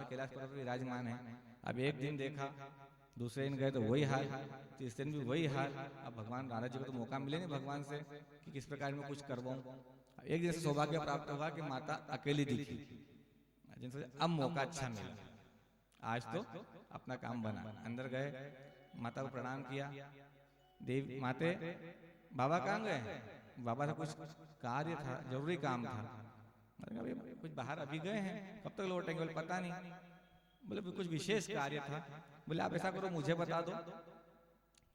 कैलाश पर्वत पर विराजमान है। अब एक दिन देखा, दूसरे दिन गए तो वही हाल, तीसरे दिन भी वही हाल। अब भगवान नारद जी को तो मौका मिले नहीं भगवान से कि किस प्रकार में कुछ करवाऊं। एक दिन से सौभाग्य प्राप्त हुआ कि माता अकेली दिखी, जिनसे अब मौका अच्छा मिला, आज तो अपना काम बना। अंदर गए, माता को प्रणाम किया। देवी माते बाबा कहाँ गए? बाबा से कुछ कार्य था, जरूरी काम था। अभी कुछ बाहर अभी गए हैं, कब तक लौटेंगे? बोले पता नहीं। बोले कुछ विशेष कार्य था। बोले आप ऐसा करो, मुझे बता दो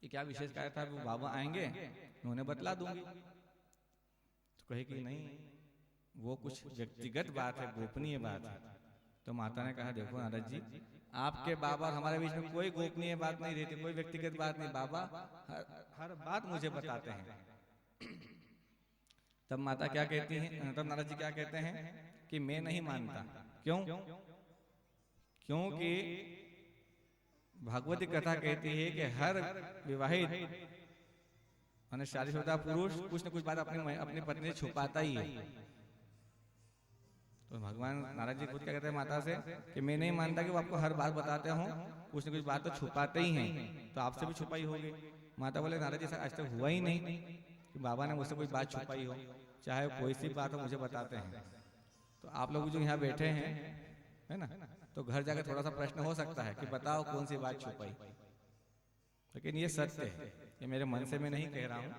कि क्या विशेष कार्य था। वो बाबा आएंगे, मैं उन्हें बतला दूंगी। तो कहे कि नहीं, वो कुछ व्यक्तिगत बात है, गोपनीय बात है। तो माता ने कहा देखो नारद जी, आपके बाबा और हमारे बीच में कोई गोपनीय बात नहीं रहती, कोई व्यक्तिगत बात नहीं। बाबा हर बात मुझे बताते हैं। तब माता क्या कहती हैं, तब नारद जी क्या कहते हैं कि मैं नहीं मानता। क्यों? क्योंकि भागवती कथा कहती है कि हर विवाहित माने शादीशुदा पुरुष कुछ न कुछ बात अपनी पत्नी से छुपाता ही है। तो भगवान नारद जी खुद क्या कहते हैं माता से कि मैं नहीं मानता कि वो आपको हर बात बताते हो, कुछ न कुछ बात तो छुपाते ही हैं, तो आपसे भी छुपाई होगी। माता बोले नारद जी आज तक हुआ ही नहीं कि बाबा ने मुझसे कोई बात छुपाई हो, चाहे कोई सी बात हो मुझे बताते हैं। तो आप लोग जो यहाँ बैठे हैं, है ना, तो घर जाकर थोड़ा सा प्रश्न हो सकता है कि बताओ कौन सी बात छुपाई। लेकिन ये सत्य है, ये मेरे मन से मैं नहीं कह रहा हूँ,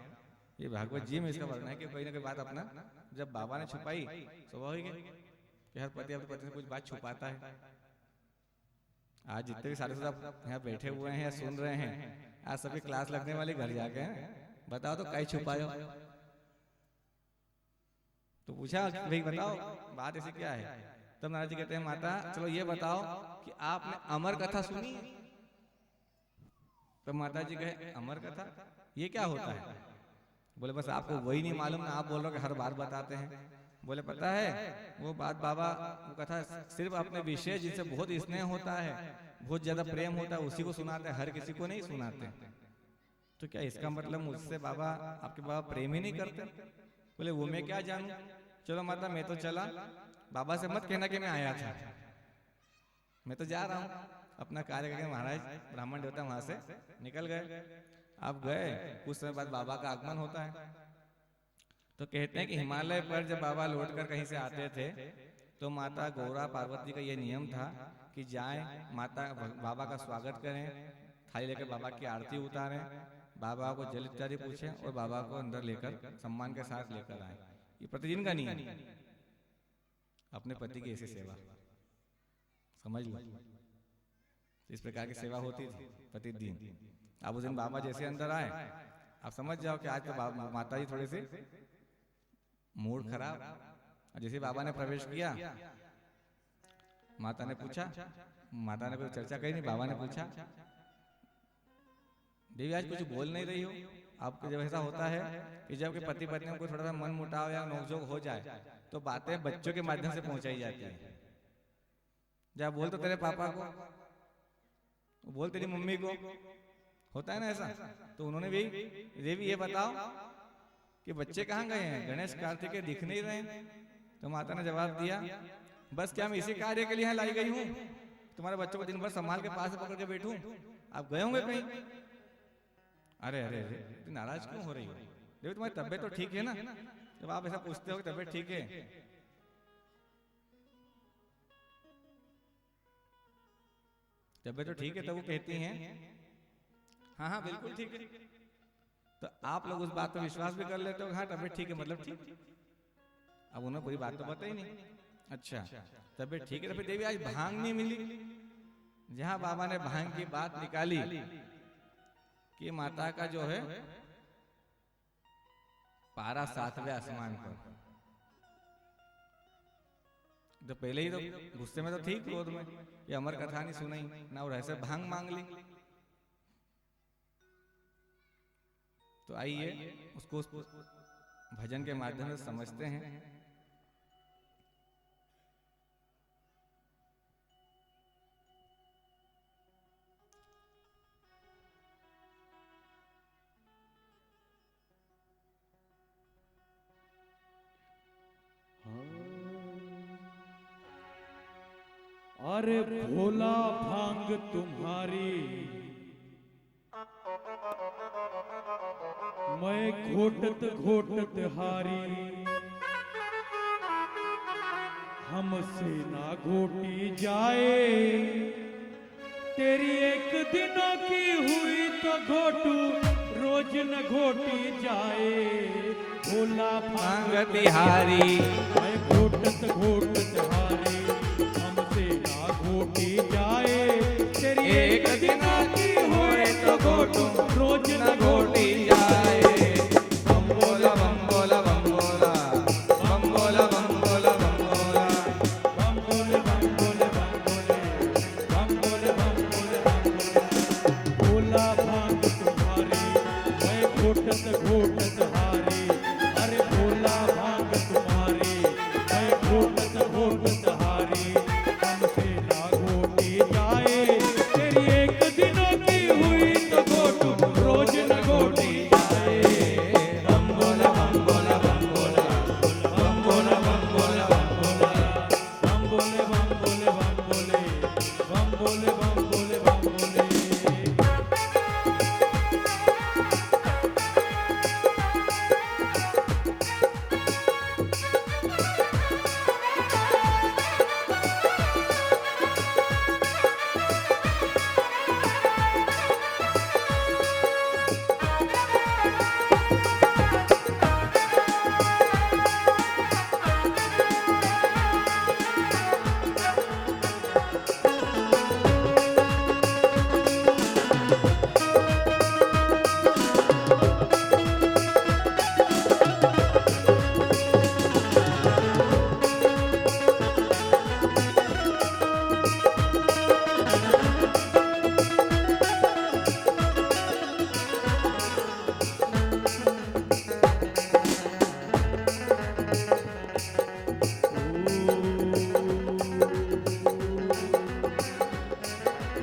ये भागवत जी में इसका वर्णन है कि कोई ना कोई बात अपना जब बाबा ने छुपाई, स्वाभाविक है कि हर पति अपनी पत्नी से कुछ बात छुपाता है। आज जितने भी सारे सब यहाँ बैठे हुए हैं या सुन रहे हैं, आज सभी क्लास लगने वाले घर जाके हैं, बताओ तो कई छुपायो। तो पूछा भाई बताओ बात ऐसी क्या है। तब नारद जी कहते हैं माता चलो ये बताओ कि आपने अमर कथा सुनी है? तो माता जी कहे अमर कथा ये क्या होता है? बोले बस आपको वही नहीं मालूम ना, आप बोल रहे हो कि हर बार बताते हैं। बोले पता है वो बात बाबा, वो कथा सिर्फ अपने विषय जिनसे बहुत स्नेह होता है, बहुत ज्यादा प्रेम होता है, उसी को सुनाते हैं, हर किसी को नहीं सुनाते। तो क्या इसका मतलब मुझसे बाबा, आपके बाबा प्रेम ही नहीं करते? बोले वो मैं क्या जानूं, चलो माता मैं तो चला, बाबा से मत कहना कि मैं आया था, मैं तो जा रहा हूँ अपना कार्य करके। महाराज ब्राह्मण देवता वहां से निकल गए। आप गए, कुछ समय बाद बाबा का आगमन होता है। तो कहते हैं कि हिमालय पर जब बाबा लौटकर कहीं से आते थे तो माता गौरा पार्वती का ये नियम था कि जाएं, माता बाबा का स्वागत करें, थाली लेकर बाबा की आरती उतारें, बाबा को जल इत्यादि पूछें और बाबा को अंदर लेकर सम्मान के साथ लेकर आए। ये प्रतिदिन का नियम, अपने पति की ऐसी सेवा समझ लो। इस प्रकार की सेवा होती थी प्रतिदिन। अब उस दिन बाबा जैसे अंदर आए, आप समझ जाओ कि आज तो माता जी थोड़ी सी मूड खराब। जैसे बाबा ने प्रवेश किया, माता ने पूछा, माता ने कोई चर्चा करी नहीं, बाबा ने पूछा देवी आज कुछ बोल नहीं रही हो? आपको जब ऐसा होता है कि जब कि पति पत्नी को थोड़ा सा मन मुटाव या नोकझोंक हो जाए तो बातें बच्चों के माध्यम से पहुंचाई जाती है। जब बोल तो तेरे पापा को, बोल तेरी मम्मी को, होता है ना ऐसा। तो उन्होंने भी देवी ये बताओ कि बच्चे कहाँ गए हैं, गणेश कार्तिकेय दिख नहीं रहे हैं। तो माता ने जवाब दिया बस क्या मैं इसी कार्य के लिए यहाँ लाई गई हूँ, तुम्हारे बच्चों को दिन भर संभाल के पास पकड़ के बैठूं, आप गए होंगे कहीं। अरे अरे अरे नाराज क्यों हो रही हो देवी, तुम्हारी तबीयत तो ठीक है ना? जब आप ऐसा पूछते हो कि तबीयत ठीक है, तबीयत तो ठीक है, तो वो कहती हैं हाँ हाँ बिल्कुल ठीक है। तो आप लोग उस बात पर विश्वास भी कर लेते हो, हाँ तबीयत ठीक है मतलब ठीक। अब उन्हें पूरी बात तो पता ही नहीं। अच्छा तबीयत ठीक है, तो फिर देवी आज भांग नहीं मिली। जहां बाबा ने भांग की बात निकाली कि माता का जो है पारा 7वें आसमान पर, तो पहले ही तो गुस्से में तो थी, क्रोध में, ये अमर कथा नहीं सुनाई ना, और ऐसे भांग मांग ली। तो आइए उसको भजन के माध्यम से समझते हैं। अरे भोला भांग तुम्हारी मैं घोटत घोटत हारी, हमसे ना घोटी जाए, तेरी एक दिनों की हुई तो घोटू रोज न घोटी जाए। भोला भांग तिहारी मैं घोटत घोटत हारी, हमसे ना घोटी जाए, तेरी एक दिनों की हुई तो घोटू रोज न घोटी जाए। बम बोला बम बोला बम बोला बम बोला बम बोला बम बोला बम बोले बम बोले बम बोले बम बोले बम बोले बम बोले। भोला भांग तुम्हारी मैं घोटत घोटत हारी, अरे भोला भांग तुम्हारी मैं घोटत घोटत हारी, हमसे ना घोटी जाए, तेरी एक दिनों की हुई तो घोटू रोज न घोटी जाए। बम बोला बम बोला बम बोला बम बोला बम बोला बम बोला बम बोले बम बोले बम बोले बम बोले बम बोले बम बोले।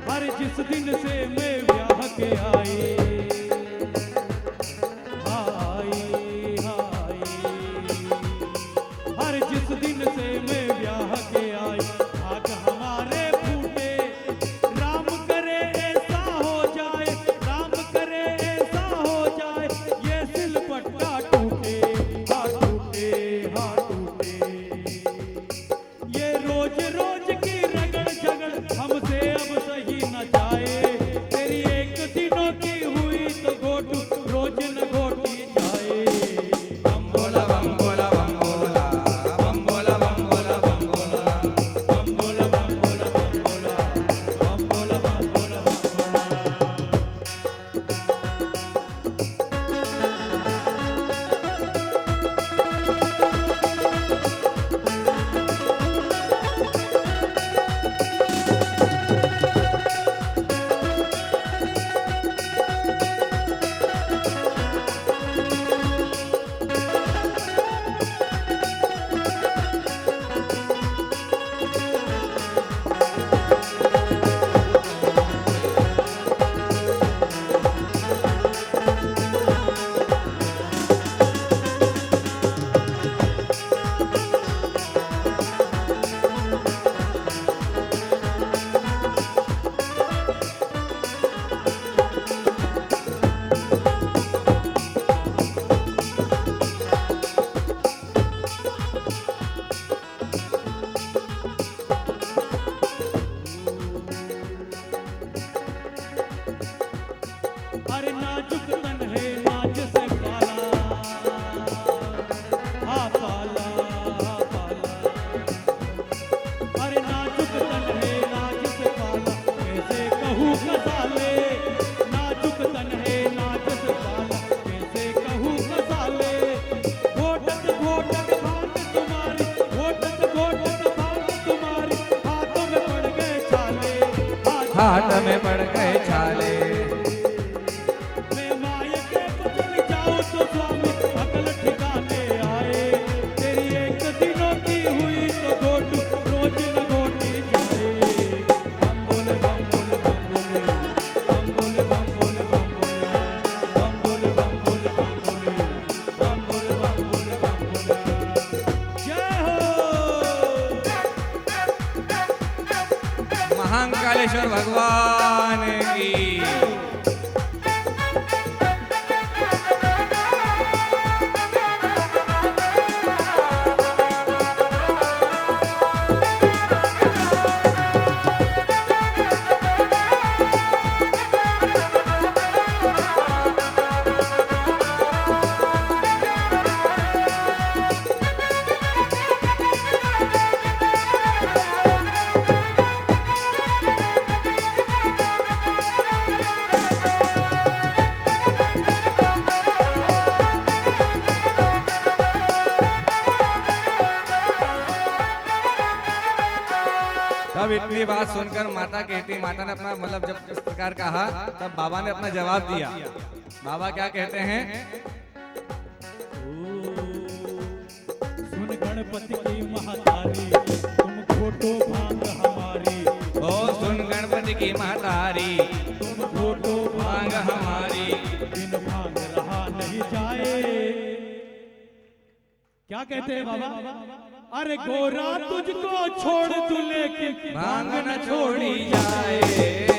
हर जिस दिन से मैं ब्याह के आई हर जिस दिन से मैं ब्याह के आई, भाग हमारे फूटे, राम करे ऐसा हो जाए, राम करे ऐसा हो जाए, ये सिलपट्टा टूटे हाँ टूटे हाँ टूटे। ये रोज रोज की रगड़ झगड़ हमसे अब सही न जाए, तेरी एक दिनों की हुई तो घोटू रोज न घोटी जाए। बम बोला बम बोला बम बोला बम बोला बम बोला बम बोला बम बोला बम बोला बम बोला बम बोला बम बोला बम बोला। अरे नाजुक तन है नाज से पाला हाँ पाला हाँ पाला, अरे नाजुक तन है नाज से पाला, कैसे कहूँ कसाले, नाजुक तन है नाज से पाला, कैसे कहूँ कसाले। घोटत घोटत भांग तुम्हारी, घोटत घोटत भांग तुम्हारी, हाथों में पड़ गए छाले, हाथ में पड़ गए छाले। मैं मायके को चली जाऊं तो स्वामी अकल ठिकाने आए, तेरी एक दिनों की हुई तो घोटू रोज न घोटी जाए। बम बोले बम बोले बम बोले बम बोले बम बोले बम बोले बम बोले बम बोले बम बोले बम बोले बम बोले। जय हो महाकालेश्वर भगवान की। तब इतनी बात सुनकर माता कहती, माता ने अपना मतलब जब इस प्रकार कहा तब बाबा ने अपना जवाब दिया। बाबा क्या कहते हैं? सुन गणपति की महतारी तुम घोटो भांग हमारी। ओ सुन गणपति की महतारी तुम घोटो भांग हमारी। बिन भांग रहा नहीं जाए। क्या कहते हैं बाबा? अरे गोरा तुझको छोड़ तू लेकिन भांग न छोड़ी जाए।